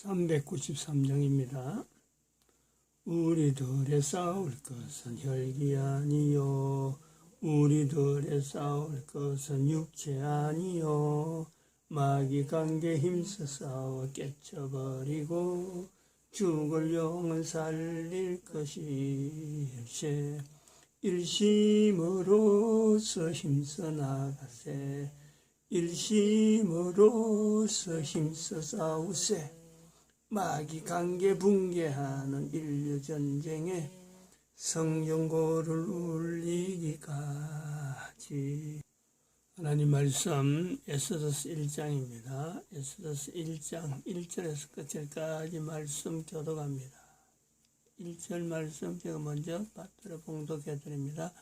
393장입니다. 우리들의 싸울 것은 혈기 아니요 우리들의 싸울 것은 육체 아니요 마귀 관계 힘써 싸워 깨쳐버리고 죽을 영은 살릴 것일세. 일심으로서 힘써 나가세. 일심으로서 힘써 싸우세. 마귀 관계 붕괴하는 인류 전쟁에 성령고를 울리기까지. 하나님 말씀 에스더서 1장입니다. 에스더서 1장 1절에서 끝까지 말씀 교독합니다. 1절 말씀 제가 먼저 받들어 봉독해 드립니다.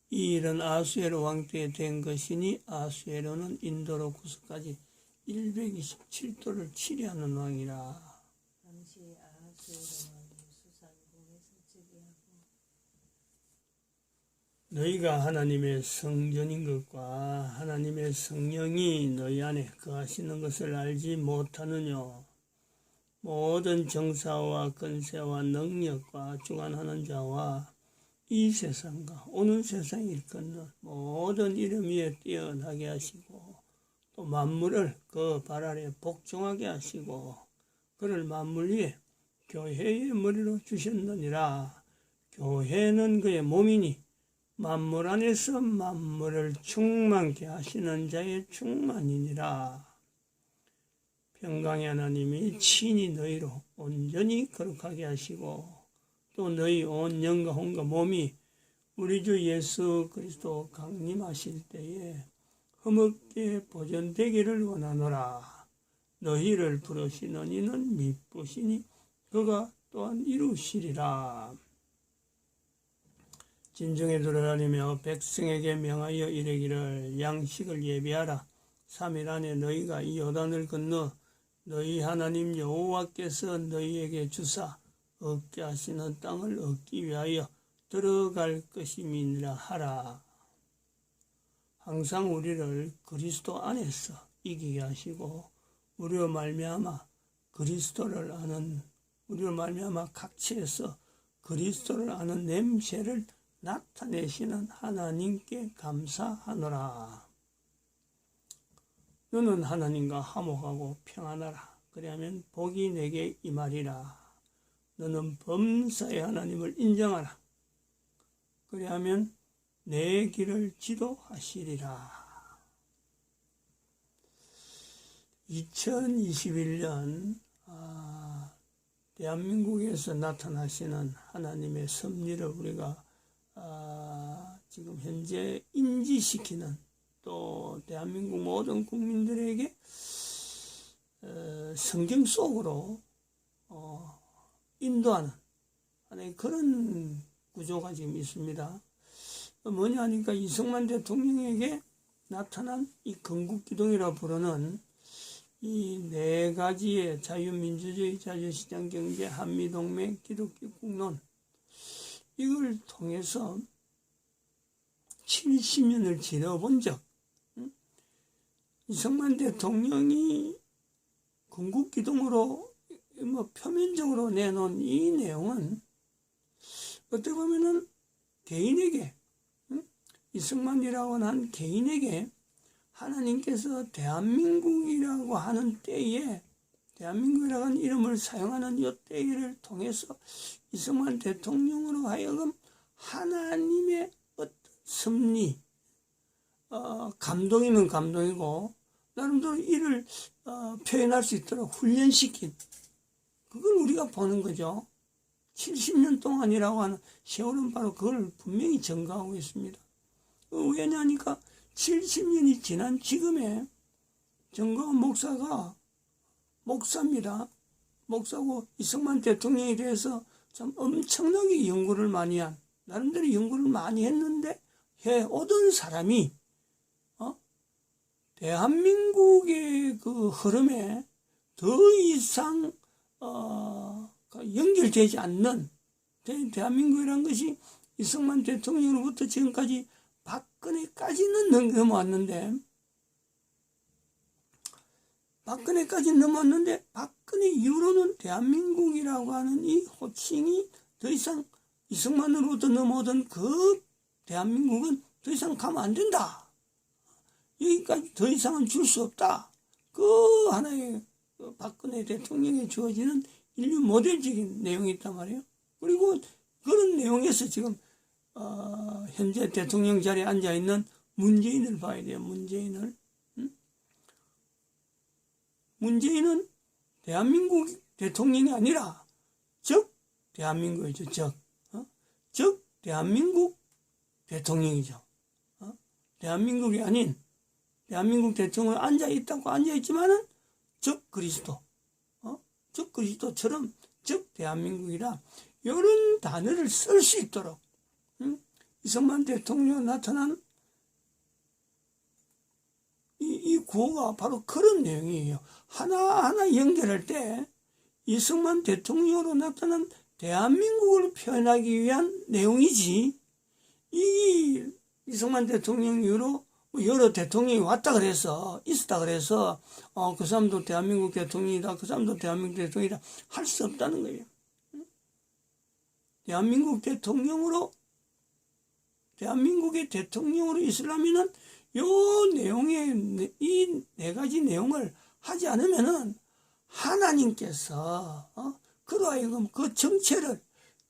이 일은 아수에로 왕 때에 된 것이니 아수에로는 인도로 구스까지 127도를 치리하는 왕이라. 당시 아하수에로 왕이 수산궁에서 즉위하고 너희가 하나님의 성전인 것과 하나님의 성령이 너희 안에 거하시는 것을 알지 못하느뇨. 모든 정사와 권세와 능력과 주관하는 자와 이 세상과 오는 세상을 일컫는 모든 이름 위에 뛰어나게 하시고 또 만물을 그 발 아래 복종하게 하시고 그를 만물 위에 교회의 머리로 주셨느니라. 교회는 그의 몸이니 만물 안에서 만물을 충만케 하시는 자의 충만이니라. 평강의 하나님이 친히 너희로 온전히 거룩하게 하시고 또 너희 온 영과 혼과 몸이 우리 주 예수 그리스도 강림하실 때에 흠없게 보존되기를 원하노라. 너희를 부르시는 이는 미쁘시니 그가 또한 이루시리라. 진정에 들어가려며 백성에게 명하여 이르기를 양식을 예비하라. 3일 안에 너희가 이 요단을 건너 너희 하나님 여호와께서 너희에게 주사 얻게 하시는 땅을 얻기 위하여 들어갈 것임이니라 하라. 항상 우리를 그리스도 안에서 이기게 하시고 우리로 말미암아 각처에서 그리스도를 아는 냄새를 나타내시는 하나님께 감사하노라. 너는 하나님과 화목하고 평안하라. 그리하면 복이 내게 임하리라. 너는 범사의 하나님을 인정하라. 그리하면 내 길을 지도하시리라. 2021년 대한민국에서 나타나시는 하나님의 섭리를 우리가 지금 현재 인지시키는 또 대한민국 모든 국민들에게 성경 속으로 인도하는 그런 구조가 지금 있습니다. 뭐냐 하니까 이승만 대통령에게 나타난 이 건국기동이라 부르는 이 네 가지의 자유민주주의, 자유시장 경제, 한미동맹, 기독교 국론, 이걸 통해서 70년을 지내본 적, 이승만 대통령이 건국기동으로 표면적으로 내놓은 이 내용은 어떻게 보면은 개인에게, 이승만이라고 하는 개인에게 하나님께서 대한민국이라고 하는 때에, 대한민국이라고 하는 이름을 사용하는 이 때를 통해서 이승만 대통령으로 하여금 하나님의 어떤 섭리, 감동이면 감동이고 나름대로 이를 표현할 수 있도록 훈련시킨, 그걸 우리가 보는 거죠. 70년 동안이라고 하는 세월은 바로 그걸 분명히 증거하고 있습니다. 왜냐하니까 70년이 지난 지금에 정광훈 목사가 목사입니다. 목사고 이승만 대통령에 대해서 참 엄청나게 연구를 많이 한, 나름대로 연구를 많이 했는데 해오던 사람이 대한민국의 그 흐름에 더 이상 연결되지 않는, 대한민국이라는 것이 이승만 대통령으로부터 지금까지 박근혜까지는 넘어왔는데 박근혜 이후로는 대한민국이라고 하는 이 호칭이 더 이상 이승만으로부터 넘어오던 그 대한민국은 더 이상 가면 안 된다. 여기까지 더 이상은 줄 수 없다. 그 하나의 박근혜 대통령에 주어지는 인류 모델적인 내용이 있단 말이에요. 그리고 그런 내용에서 지금 현재 대통령 자리에 앉아있는 문재인을 봐야 돼요. 문재인을. 문재인은 대한민국 대통령이 아니라 즉 대한민국이죠. 즉 대한민국 대통령이죠. 대한민국이 아닌 대한민국 대통령이 앉아있다고 앉아있지만은 즉 그리스도, 즉 그리스도처럼 즉 대한민국이라 이런 단어를 쓸 수 있도록 이승만 대통령 나타난 이 구호가 바로 그런 내용이에요. 하나하나 연결할 때 이승만 대통령으로 나타난 대한민국을 표현하기 위한 내용이지, 이 이승만 대통령 이후로 여러 대통령이 왔다 그래서 있었다 그래서 그 사람도 대한민국 대통령이다, 그 사람도 대한민국 대통령이다 할 수 없다는 거예요. 대한민국 대통령으로, 대한민국의 대통령으로 있으려면은 요 내용의 이 네 가지 내용을 하지 않으면은 하나님께서 그로 하여금 그 정체를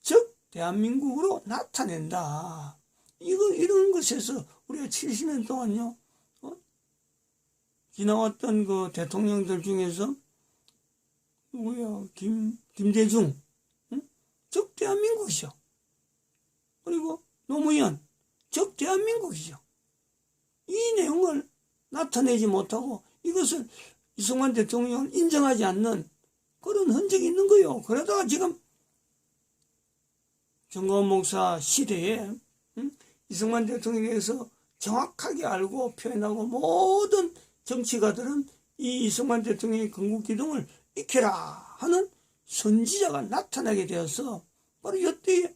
즉 대한민국으로 나타낸다. 이런 것에서 우리가 70년 동안요, 지나왔던 그 대통령들 중에서 누구야? 김대중, 즉 대한민국이죠. 그리고 노무현, 즉 대한민국이죠. 이 내용을 나타내지 못하고 이것을 이승만 대통령을 인정하지 않는 그런 흔적이 있는 거예요. 그러다가 지금 정광훈 목사 시대에 이승만 대통령에 대해서 정확하게 알고 표현하고 모든 정치가들은 이 이승만 대통령의 건국기둥을 익혀라 하는 선지자가 나타나게 되어서 바로 이때에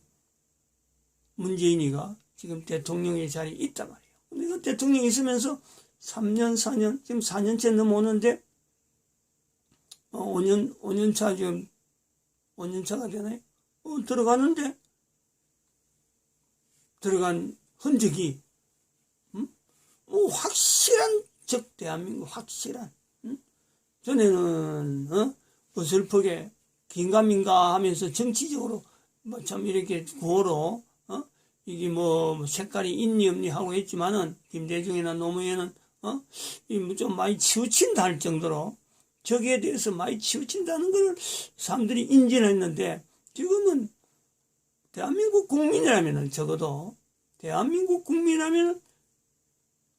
문재인이가 지금 대통령의 자리에 있단 말이에요. 근데 그 대통령이 있으면서 3년, 4년, 지금 4년째 넘어오는데 5년차 지금 5년차가 되나요? 들어가는데 들어간 흔적이 확실한 즉 대한민국 확실한 전에는 어설프게 긴가민가 하면서 정치적으로 뭐 참 이렇게 구호로 이게 뭐 색깔이 있니 없니 하고 했지만은 김대중이나 노무현은 좀 많이 치우친다 할 정도로 저기에 대해서 많이 치우친다는 걸 사람들이 인정했는데 지금은 대한민국 국민이라면은 적어도 대한민국 국민이라면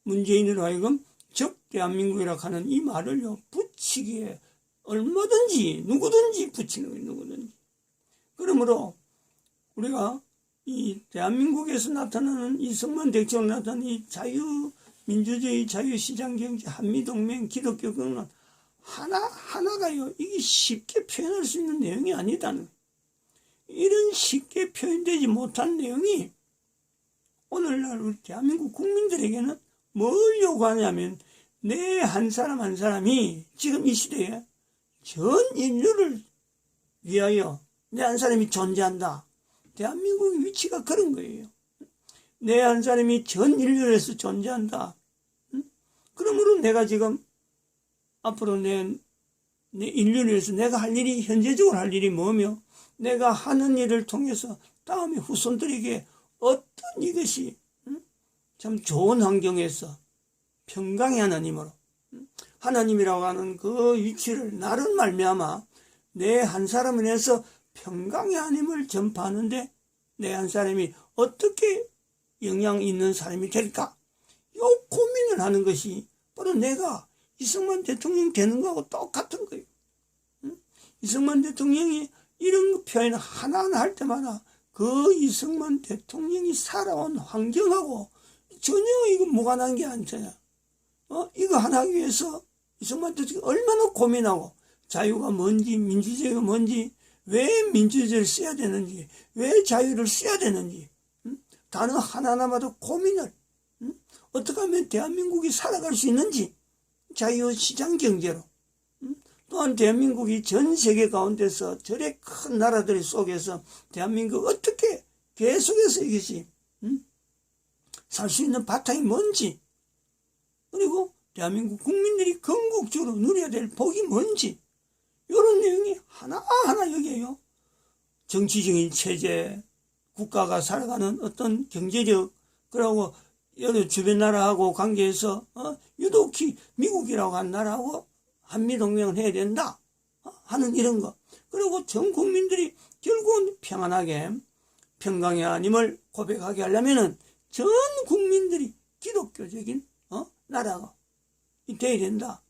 문재인으로 하여금 즉 대한민국이라 하는 이 말을요 붙이기에 얼마든지 누구든지 붙이는 거예요. 누구든지. 그러므로 우리가 이 대한민국에서 나타나는 이승만 대통령 나타나는 이 자유민주주의, 자유시장경제, 한미동맹, 기독교 공론 하나가요 이게 쉽게 표현할 수 있는 내용이 아니다는 거예요. 이런 쉽게 표현되지 못한 내용이 오늘날 우리 대한민국 국민들에게는 뭘 요구하냐면 내 한 사람 한 사람이 지금 이 시대에 전 인류를 위하여 내 한 사람이 존재한다. 대한민국의 위치가 그런 거예요. 내 한 사람이 전 인류에서 존재한다. 그러므로 내가 지금 앞으로 내 인류를 위해서 내가 할 일이 현재적으로 할 일이 뭐며 내가 하는 일을 통해서 다음에 후손들에게 어떤 이것이 참 좋은 환경에서 평강의 하나님으로 하나님이라고 하는 그 위치를 나를 말미암아 내 한 사람을 해서 평강의 하나님을 전파하는데 내 한 사람이 어떻게 영향 있는 사람이 될까? 요 고민을 하는 것이 바로 내가 이승만 대통령 되는 거하고 똑같은 거예요. 이승만 대통령이 이런 표현 하나하나 할 때마다 그 이승만 대통령이 살아온 환경하고 전혀 이거 무관한 게 아니잖아. 이거 하나 하기 위해서 이승만 대통령이 얼마나 고민하고 자유가 뭔지 민주주의가 뭔지 왜 민주주의를 써야 되는지 왜 자유를 써야 되는지 단어 하나하나마다 고민을 어떻게 하면 대한민국이 살아갈 수 있는지 자유시장 경제로 또한 대한민국이 전 세계 가운데서 저래 큰 나라들 속에서 대한민국 어떻게 계속해서 이것이 살 수 있는 바탕이 뭔지, 그리고 대한민국 국민들이 건국적으로 누려야 될 복이 뭔지, 이런 내용이 하나하나 여기에요. 정치적인 체제, 국가가 살아가는 어떤 경제력, 그리고 여러 주변 나라하고 관계에서 유독히 미국이라고 한 나라하고 한미동맹을 해야 된다 하는 이런 거, 그리고 전 국민들이 결국은 평안하게 평강의 하나님을 고백하게 하려면은 전 국민들이 기독교적인 나라가 돼야 된다.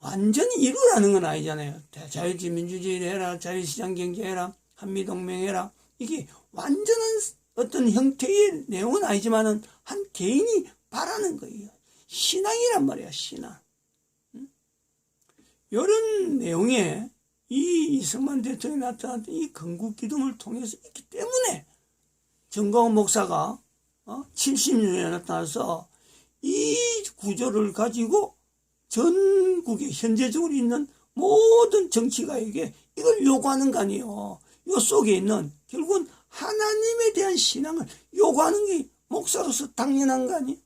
완전히 이루라는 건 아니잖아요. 자유주의 민주주의를 해라, 자유시장 경제 해라, 한미동맹 해라, 이게 완전한 어떤 형태의 내용은 아니지만은 한 개인이 바라는 거예요. 신앙이란 말이야, 신앙. 이런 내용에 이 이승만 대통령이 나타났던 이 건국 기둥을 통해서 있기 때문에 정광훈 목사가 70년에 나타나서 이 구조를 가지고 전국에 현재적으로 있는 모든 정치가에게 이걸 요구하는 거 아니에요. 이 속에 있는 결국은 하나님에 대한 신앙을 요구하는 게 목사로서 당연한 거 아니에요.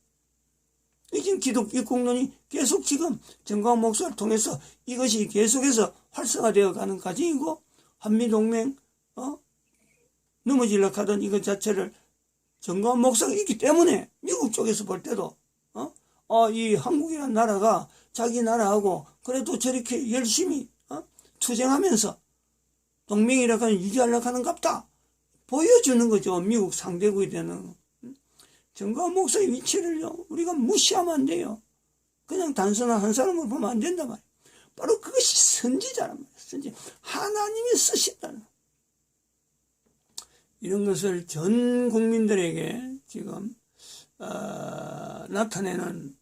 지금 기독교 공론이 계속 지금 정광훈 목사를 통해서 이것이 계속해서 활성화되어 가는 과정이고, 한미동맹 넘어지려고 하던 이것 자체를 정광훈 목사가 있기 때문에 미국 쪽에서 볼 때도 이 한국이라는 나라가 자기 나라하고 그래도 저렇게 열심히 투쟁하면서 동맹이라고 하는 유지하려고 하는 갑다 보여주는 거죠. 미국 상대국이 되는. 정광훈 목사의 위치를요 우리가 무시하면 안 돼요. 그냥 단순한 한 사람을 보면 안 된단 말이에요. 바로 그것이 선지자란 말이에요. 선지. 하나님이 쓰신다는 거예요. 이런 것을 전 국민들에게 지금 나타내는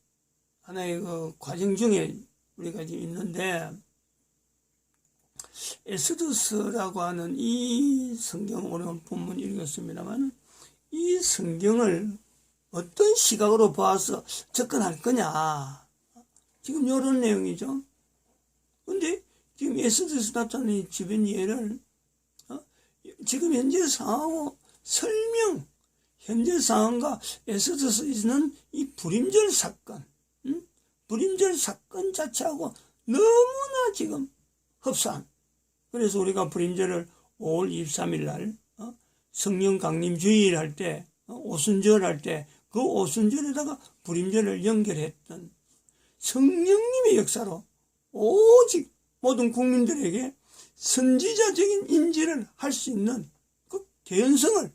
하나의 그 과정 중에 우리가 지금 있는데, 에스더스라고 하는 이 성경, 오늘 본문 읽었습니다만, 이 성경을 어떤 시각으로 봐서 접근할 거냐, 지금 이런 내용이죠. 근데 지금 에스더스 나타낸 주변 예를 지금 현재 상황하고 설명, 현재 상황과 에스더스에 있는 이 불임절 사건, 불임절 사건 자체하고 너무나 지금 흡사한. 그래서 우리가 불임절을 5월 23일 날 성령 강림 주일 할 때, 오순절 할 때 그 오순절에다가 불임절을 연결했던 성령님의 역사로 오직 모든 국민들에게 선지자적인 인지를 할 수 있는 그 개연성을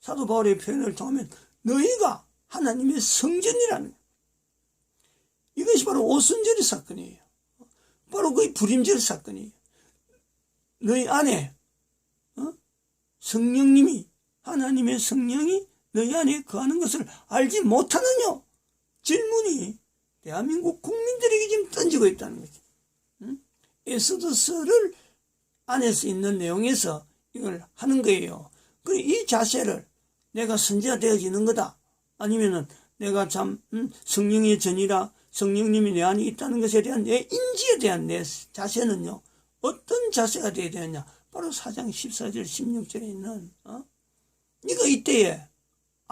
사도 바울의 표현을 통하면 너희가 하나님의 성전이라는 거예요. 이것이 바로 오순절의 사건이에요. 바로 그 불임절 사건이에요. 너희 안에 성령님이, 하나님의 성령이 너희 안에 거하는 것을 알지 못하느냐? 질문이 대한민국 국민들에게 지금 던지고 있다는 거죠. 에스더스를 안에서 있는 내용에서 이걸 하는 거예요. 그리고 이 자세를 내가 선지자 되어지는 거다, 아니면은 내가 참 성령의 전이라 성령님이 내 안에 있다는 것에 대한 내 인지에 대한 내 자세는요 어떤 자세가 되어야 되느냐? 바로 4장 14절 16절에 있는 이거 이때에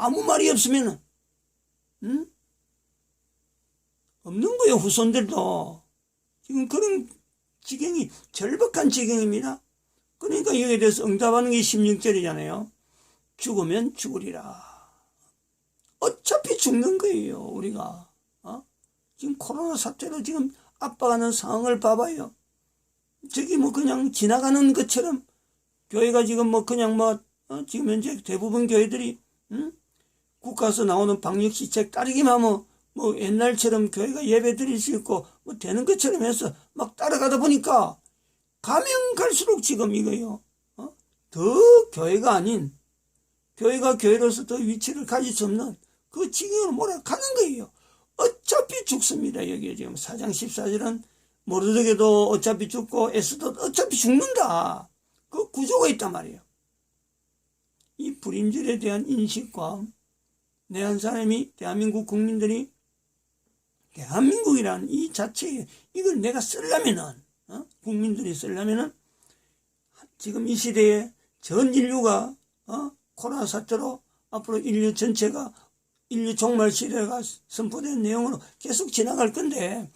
아무 말이 없으면은 없는 거예요. 후손들도 지금 그런 지경이 절박한 지경입니다. 그러니까 여기에 대해서 응답하는 게 16절이잖아요. 죽으면 죽으리라. 어차피 죽는 거예요. 우리가 지금 코로나 사태로 지금 압박하는 상황을 봐봐요. 저기 뭐 그냥 지나가는 것처럼 교회가 지금 뭐 그냥 지금 현재 대부분 교회들이 국가에서 나오는 방역시책 따르기만 하면 뭐 옛날처럼 교회가 예배 드릴 수 있고 뭐 되는 것처럼 해서 막 따라가다 보니까 가면 갈수록 지금 이거요 더 교회가 아닌, 교회가 교회로서 더 위치를 가질 수 없는 그 지경으로 몰아가는 거예요. 어차피 죽습니다. 여기에 지금 4장 14절은 모르드게도 어차피 죽고 에스더도 어차피 죽는다. 그 구조가 있단 말이에요. 이 불임절에 대한 인식과 내 한 사람이, 대한민국 국민들이 대한민국이라는 이 자체에 이걸 내가 쓰려면은 국민들이 쓰려면은 지금 이 시대에 전 인류가 코로나 사태로 앞으로 인류 전체가 인류 종말 시대가 선포된 내용으로 계속 지나갈 건데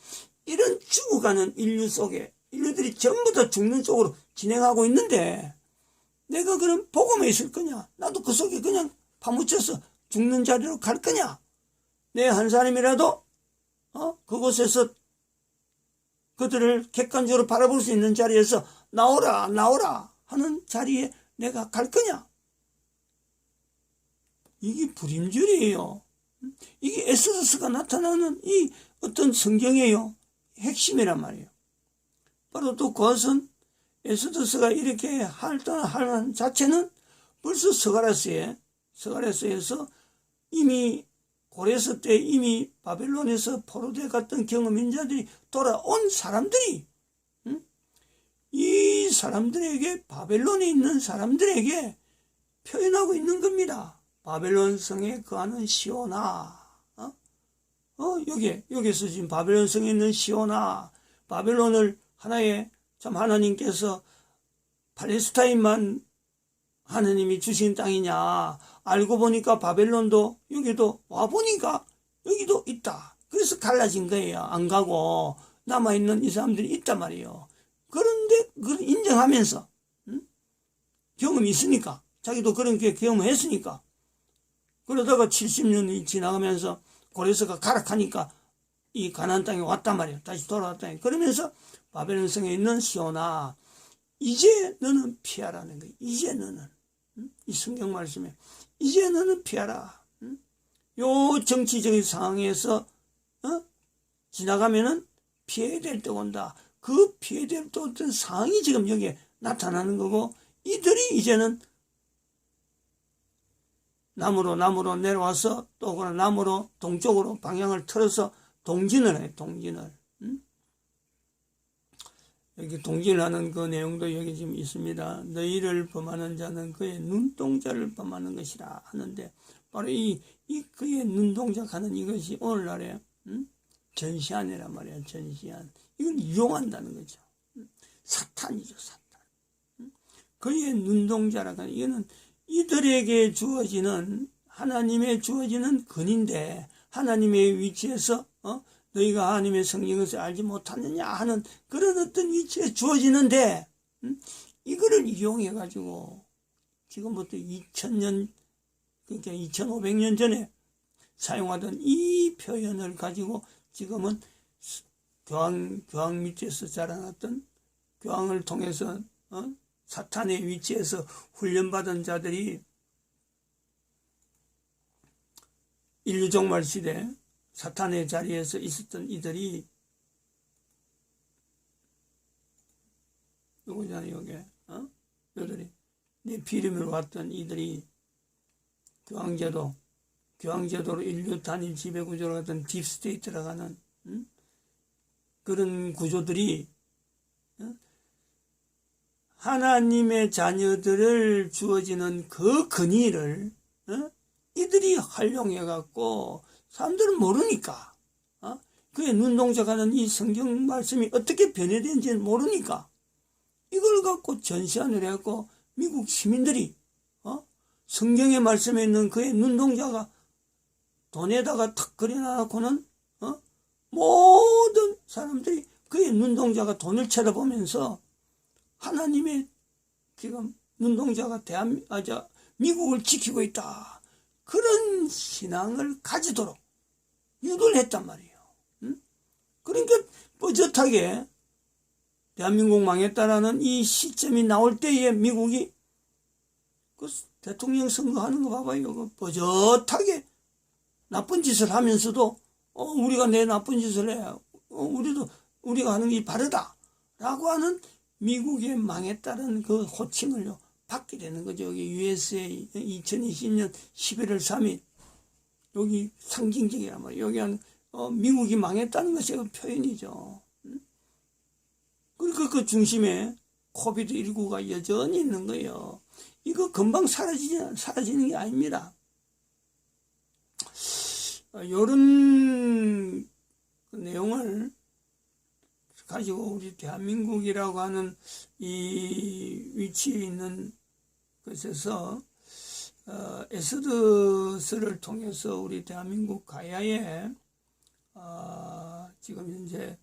이런 죽어가는 인류 속에 인류들이 전부 다 죽는 쪽으로 진행하고 있는데 내가 그럼 보고만 있을 거냐? 나도 그 속에 그냥 파묻혀서 죽는 자리로 갈 거냐? 내 한 사람이라도 그곳에서 그들을 객관적으로 바라볼 수 있는 자리에서 나오라 나오라 하는 자리에 내가 갈 거냐? 이게 불임절이에요. 이게 엑소더스가 나타나는 이 어떤 성경이에요. 핵심이란 말이에요. 바로 또 그것은 엑소더스가 이렇게 하는 자체는 벌써 스가랴서에서 이미 고레스 때 이미 바벨론에서 포로돼 갔던 경험인 자들이 돌아온 사람들이 이 사람들에게 바벨론에 있는 사람들에게 표현하고 있는 겁니다. 바벨론 성에 거하는 시온아, 여기에서 지금 바벨론 성에 있는 시온아, 바벨론을 하나의 참 하나님께서 팔레스타인만 하나님이 주신 땅이냐, 알고 보니까 바벨론도 여기도 와보니까 여기도 있다. 그래서 갈라진 거예요. 안 가고 남아있는 이 사람들이 있단 말이에요. 그런데 그걸 인정하면서 경험이 있으니까, 자기도 그런 게 경험했으니까, 그러다가 70년이 지나가면서 고레스가 가락하니까 이 가나안 땅에 왔단 말이에요. 다시 돌아왔다. 그러면서 바벨론 성에 있는 시온아, 이제 너는 피하라는 거예요. 이제 너는 이 성경 말씀에 이제 너는 피하라. 요 정치적인 상황에서 지나가면은 피해야 될 때 온다. 그 피해야 될 때 어떤 상황이 지금 여기에 나타나는 거고, 이들이 이제는 남으로 내려와서 또 그런 남으로 동쪽으로 방향을 틀어서 동진을 해요. 동진을. 여기 동진하는 그 내용도 여기 지금 있습니다. 너희를 범하는 자는 그의 눈동자를 범하는 것이라 하는데, 바로 이 그의 눈동자하는 이것이 오늘날에 전시안이란 말이에요. 전시안. 이걸 이용한다는 거죠. 사탄이죠, 사탄. 그의 눈동자라고 하는, 이거는 이들에게 주어지는, 하나님의 주어지는 근인데, 하나님의 위치에서 너희가 하나님의 성경을 알지 못하느냐 하는 그런 어떤 위치에 주어지는데, 이거를 이용해 가지고 지금부터 2000년, 그러니까 2500년 전에 사용하던 이 표현을 가지고 지금은 교황 밑에서 자라났던, 교황을 통해서 사탄의 위치에서 훈련받은 자들이 인류 종말 시대 사탄의 자리에서 있었던 이들이, 누구잖아요, 이게, 이들이 내 피름으로 왔던 이들이 교황제도로 인류 단일 지배구조로 갔던 딥스테이트라고 하는 그런 구조들이 하나님의 자녀들을 주어지는 그 근위를 이들이 활용해갖고, 사람들은 모르니까, 그의 눈동자가는 이 성경 말씀이 어떻게 변해된지는 모르니까, 이걸 갖고 전시안을 해갖고 미국 시민들이 성경의 말씀에 있는 그의 눈동자가 돈에다가 탁 그려놔놓고는 모든 사람들이 그의 눈동자가 돈을 쳐다보면서 하나님의 지금 눈동자가 미국을 지키고 있다, 그런 신앙을 가지도록 유도를 했단 말이에요. 그러니까 뻔젓하게 대한민국 망했다라는 이 시점이 나올 때에 미국이 그 대통령 선거하는 거 봐봐요. 그 뻔젓하게 나쁜 짓을 하면서도 우리가 내 나쁜 짓을 해, 우리가 하는 게 바르다라고 하는 미국의 망했다는 그 호칭을요 받게 되는 거죠. 여기 USA 2020년 11월 3일 여기 상징적이란 말이에요. 여기 한 미국이 망했다는 것이 그 표현이죠. 그러니까 그 중심에 코비드19가 여전히 있는 거예요. 이거 금방 사라지는 게 아닙니다. 이런 그 내용을 가지고 우리 대한민국이라고 하는 이 위치에 있는 것에서 에스더스를 통해서 우리 대한민국 가야에 지금 현재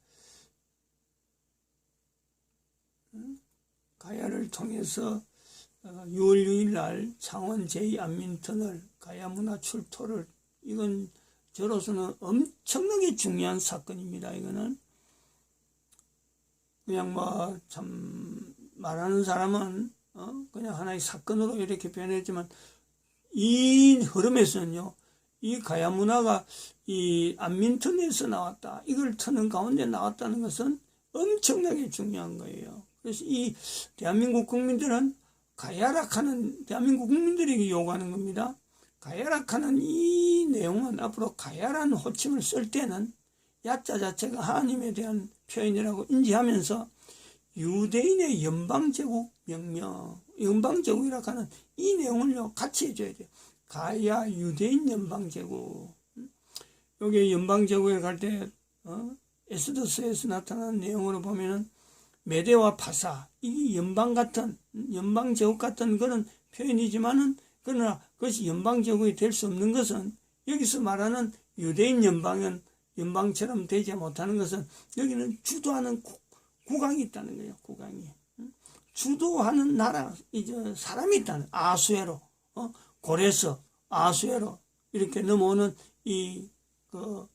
가야를 통해서 6월 6일 날 창원 제2안민터널 가야문화 출토를, 이건 저로서는 엄청나게 중요한 사건입니다. 이거는 그냥 뭐 참 말하는 사람은 그냥 하나의 사건으로 이렇게 표현했지만, 이 흐름에서는요, 이 가야문화가 이 안민터널에서 나왔다, 이걸 트는 가운데 나왔다는 것은 엄청나게 중요한 거예요. 그래서 이 대한민국 국민들은 가야락하는, 대한민국 국민들에게 요구하는 겁니다. 가야락하는 이 내용은 앞으로 가야라는 호칭을 쓸 때는 야자 자체가 하나님에 대한 표현이라고 인지하면서 유대인의 연방제국 명령, 연방제국이라고 하는 이 내용을요 같이 해줘야 돼요. 가야 유대인 연방제국. 여기 연방제국에 갈 때 에스더스에서 나타나는 내용으로 보면은 메대와 파사, 이게 연방 같은, 연방제국 같은 그런 표현이지만은, 그러나 그것이 연방제국이 될 수 없는 것은, 여기서 말하는 유대인 연방은 연방처럼 되지 못하는 것은, 여기는 주도하는 국왕이 있다는 거예요. 국왕이 주도하는 나라, 이제 사람이 있다는, 아수에로, 고레스, 아수에로 이렇게 넘어오는 그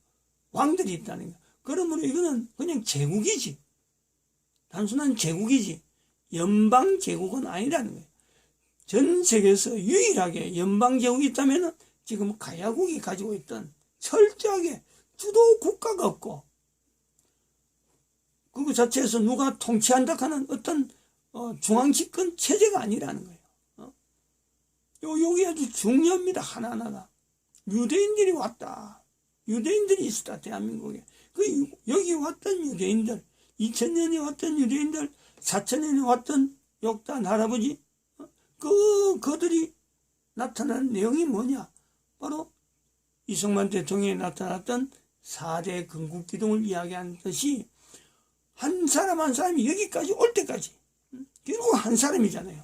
왕들이 있다는 거예요. 그러므로 이거는 그냥 제국이지, 단순한 제국이지 연방 제국은 아니라는 거예요. 전 세계에서 유일하게 연방 제국이 있다면은 지금 가야국이 가지고 있던 철저하게 주도 국가가 없고, 그거 자체에서 누가 통치한다 하는 어떤 중앙집권 체제가 아니라는 거예요. 여기 아주 중요합니다. 하나하나가. 유대인들이 왔다, 유대인들이 있었다. 대한민국에 여기 왔던 유대인들, 2000년에 왔던 유대인들, 4000년에 왔던 욕단 할아버지, 그들이 나타난 내용이 뭐냐? 바로 이승만 대통령이 나타났던 4대 건국기둥을 이야기하는 듯이, 한 사람 한 사람이 여기까지 올 때까지 결국 한 사람이잖아요.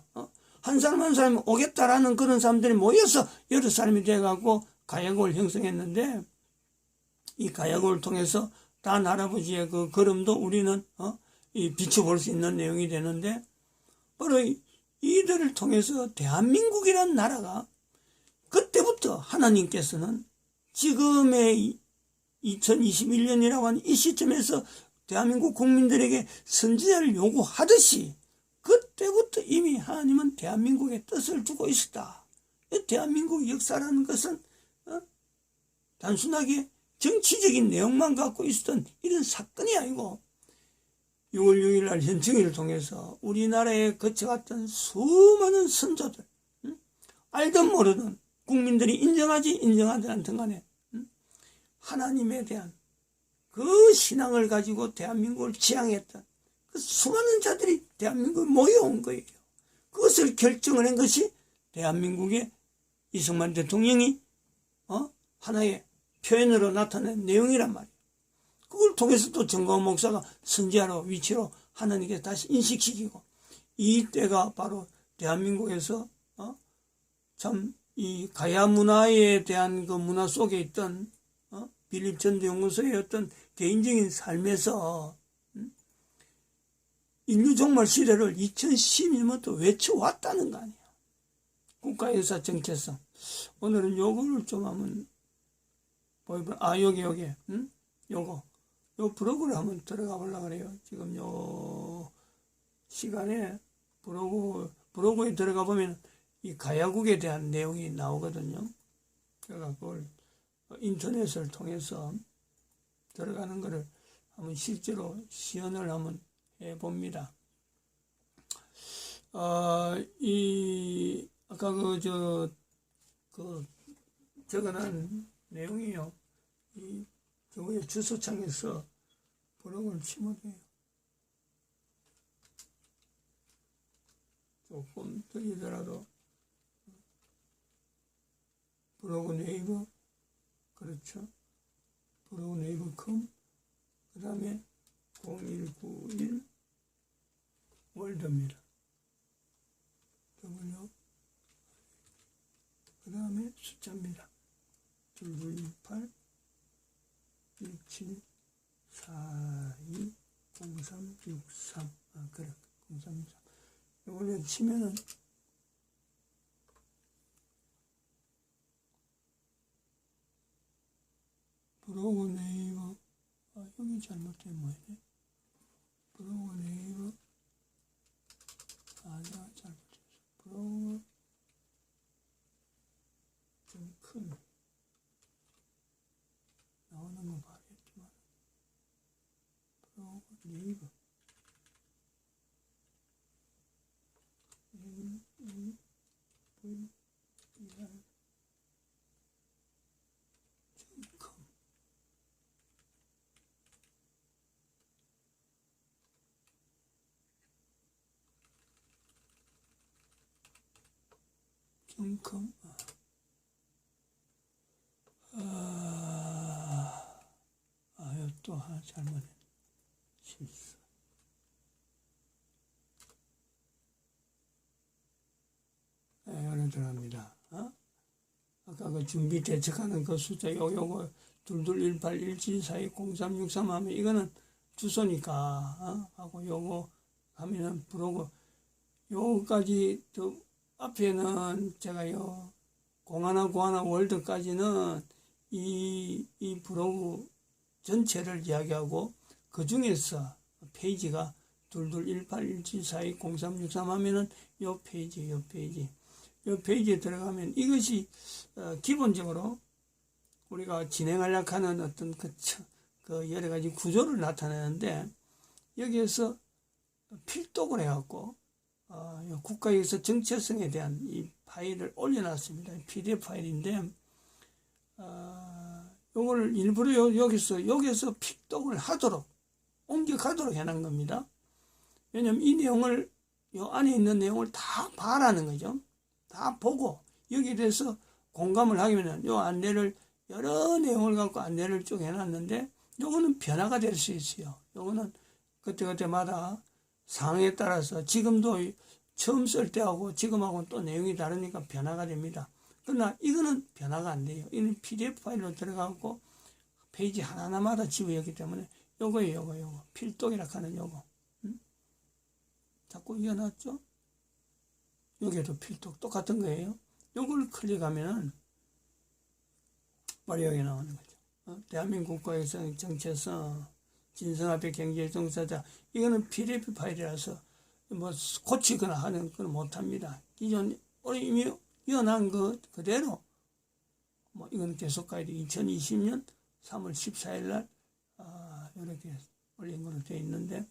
한 사람 한 사람이 오겠다라는 그런 사람들이 모여서 여러 사람이 돼가고 가야국을 형성했는데, 이 가야국을 통해서 단 할아버지의 그 걸음도 우리는 비춰볼 수 있는 내용이 되는데, 바로 이들을 통해서 대한민국이라는 나라가, 그때부터 하나님께서는 지금의 2021년이라고 하는 이 시점에서 대한민국 국민들에게 선지자를 요구하듯이, 그때부터 이미 하나님은 대한민국에 뜻을 주고 있었다. 대한민국 역사라는 것은 단순하게 정치적인 내용만 갖고 있었던 이런 사건이 아니고, 6월 6일 날 현충일을 통해서 우리나라에 거쳐갔던 수많은 선조들, 알든 모르든 국민들이 인정하지 않든 간에 하나님에 대한 그 신앙을 가지고 대한민국을 지향했던 그 수많은 자들이 대한민국에 모여온 거예요. 그것을 결정을 한 것이 대한민국의 이승만 대통령이 하나의 표현으로 나타낸 내용이란 말이에요. 그걸 통해서 또 정광훈 목사가 선지자로 위치로 하나님께 다시 인식시키고, 이때가 바로 대한민국에서 참 이 가야 문화에 대한 그 문화 속에 있던 빌립 전도 연구소의 어떤 개인적인 삶에서 인류 종말 시대를 2012년부터 외쳐왔다는 거 아니에요. 국가역사 정체성. 오늘은 요거를 좀 한번 여기 요거 브로그를 한번 들어가 보려고 그래요. 지금 요 시간에 브로그에 들어가 보면 이 가야국에 대한 내용이 나오거든요. 제가 그걸 인터넷을 통해서 들어가는 거를 한번 실제로 시연을 한번 해봅니다. 아까 적어놓은 내용이요. 저거의 주소창에서 브로그를 치면 돼요. 조금 들리더라도 브로그 네이버, 그렇죠. 브로그 네이버.com 그 다음에 0191 월드입니다. W 그 다음에 숫자입니다. 2218 17 42 0363 그래 0363 이걸 치면은 브로그 네이버 여기 잘못된 모양이네. 브로그 네이버 내가 잘못했어. 브로그 좀 큰 나오는 거 봐야겠지만 브로그 네이버 컴 또 하나 잘못했네. 실수. 요래 들어갑니다. 아까 그 준비 대책하는 그 숫자 요거 221817420363 하면 이거는 주소니까 하고 요거 하면은 브로그 요거까지 또 앞에는 제가 요 공하나 월드까지는 이 브로그 전체를 이야기하고 그 중에서 페이지가 221817420363 하면은 요 페이지에 들어가면 이것이 기본적으로 우리가 진행하려고 하는 어떤 그 여러 가지 구조를 나타내는데 여기에서 필독을 해갖고 국가에서 정체성에 대한 이 파일을 올려놨습니다. PDF 파일인데 요걸 일부러 여기서 필독을 하도록 옮겨가도록 해놓은 겁니다. 왜냐면 이 내용을 요 안에 있는 내용을 다 봐라는 거죠. 다 보고 여기에 대해서 공감을 하면은 요 안내를 여러 내용을 갖고 안내를 쭉 해놨는데 요거는 변화가 될 수 있어요. 요거는 그때마다 상황에 따라서 지금도 처음 쓸 때하고 지금하고는 또 내용이 다르니까 변화가 됩니다. 그러나 이거는 변화가 안 돼요. 이는 PDF 파일로 들어가고 페이지 하나하나마다 지워였기 때문에 요거 필독이라 하는 요거 자꾸 이어놨죠? 여기에도 필독 똑같은 거예요. 요걸 클릭하면은 바로 여기 나오는 거죠. 대한민국 국가의 정체성, 진성 앞에 경제 종사자 이거는 PDF 파일이라서 뭐 고치거나 하는 건 못합니다. 기존 이미 이어난 거 그대로 뭐 이건 계속 가야 돼. 2020년 3월 14일 날 이렇게 올린 걸로 되어 있는데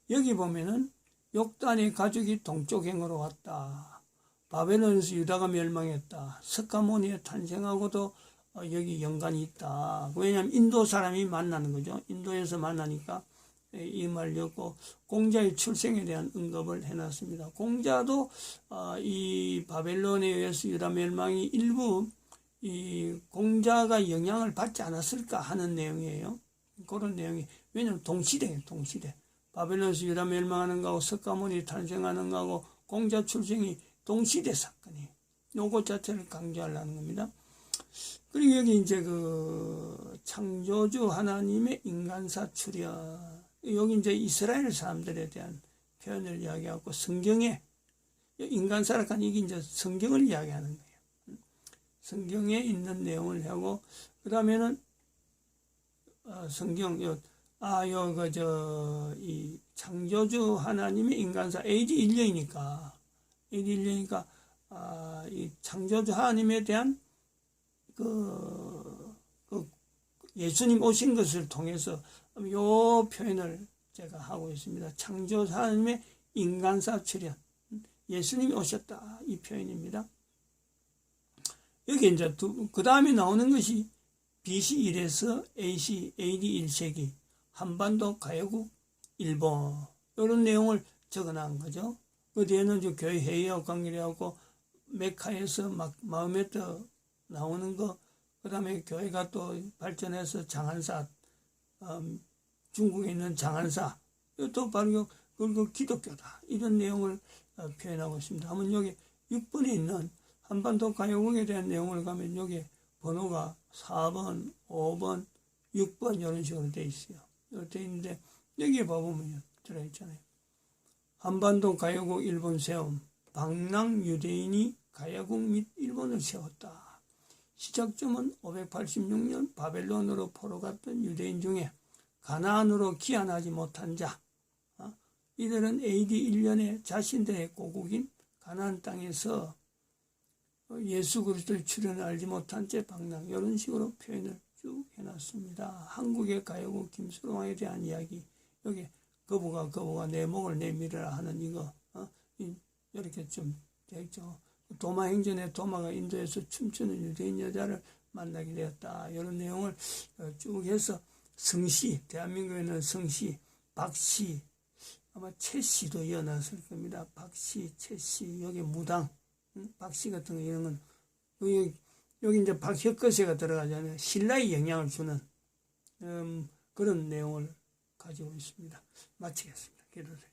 여기 보면은 욕단의 가족이 동쪽행으로 왔다. 바벨론에서 유다가 멸망했다. 석가모니의 탄생하고도 여기 연관이 있다. 왜냐하면 인도 사람이 만나는 거죠. 인도에서 만나니까 이 말렸고 공자의 출생에 대한 언급을 해놨습니다. 공자도 이 바벨론에 의해서 유다 멸망이 일부 이 공자가 영향을 받지 않았을까 하는 내용이에요. 그런 내용이 왜냐하면 동시대예요. 동시대. 바벨론에서 유다 멸망하는 거하고 석가모니 탄생하는 거하고 공자 출생이 동시대 사건이에요. 요것 자체를 강조하려는 겁니다. 그리고 여기 이제 그 창조주 하나님의 인간사 출현. 여기 이제 이스라엘 사람들에 대한 표현을 이야기하고 성경에 인간사라고 하는 이게 이제 성경을 이야기하는 거예요. 성경에 있는 내용을 하고 그 다음에는 성경 이 창조주 하나님의 인간사 AD 1년이니까 이 창조주 하나님에 대한 그 예수님 오신 것을 통해서 요 표현을 제가 하고 있습니다. 창조주 하나님의 인간사 출현. 예수님이 오셨다. 이 표현입니다. 여기 이제 그 다음에 나오는 것이 BC 1에서 AD 1세기 한반도 가요국 일본 이런 내용을 적어놓은 거죠. 그 뒤에는 이제 교회 회의하고 관계하고 메카에서 막 마음에도 나오는 거, 그 다음에 교회가 또 발전해서 장한사 중국에 있는 장안사, 또 바로 그 기독교다. 이런 내용을 표현하고 있습니다. 한번 여기 6번에 있는 한반도 가요국에 대한 내용을 가면 여기 번호가 4번, 5번, 6번 이런 식으로 되어 있어요. 되어 있는데 여기에 봐보면 들어있잖아요. 한반도 가요국 일본 세움, 방랑 유대인이 가야국 및 일본을 세웠다. 시작점은 586년 바벨론으로 포로 갔던 유대인 중에 가나안으로 귀환하지 못한 자, 이들은 AD 1년에 자신들의 고국인 가나안 땅에서 예수 그리스도의 출현을 알지 못한 채 방랑, 이런 식으로 표현을 쭉 해놨습니다. 한국의 가요국 김수롱에 대한 이야기, 여기 거부가 내 목을 내밀으라 하는 이거, 이렇게 좀 되죠. 도마행전에 도마가 인도에서 춤추는 유대인 여자를 만나게 되었다. 이런 내용을 쭉 해서 성씨, 대한민국에는 성씨, 박씨, 아마 최씨도 이어났을 겁니다. 박씨, 최씨, 여기 무당, 박씨 같은 거 이런 건 여기 이제 박혁거세가 들어가잖아요. 신라에 영향을 주는 그런 내용을 가지고 있습니다. 마치겠습니다. 기도드립니다.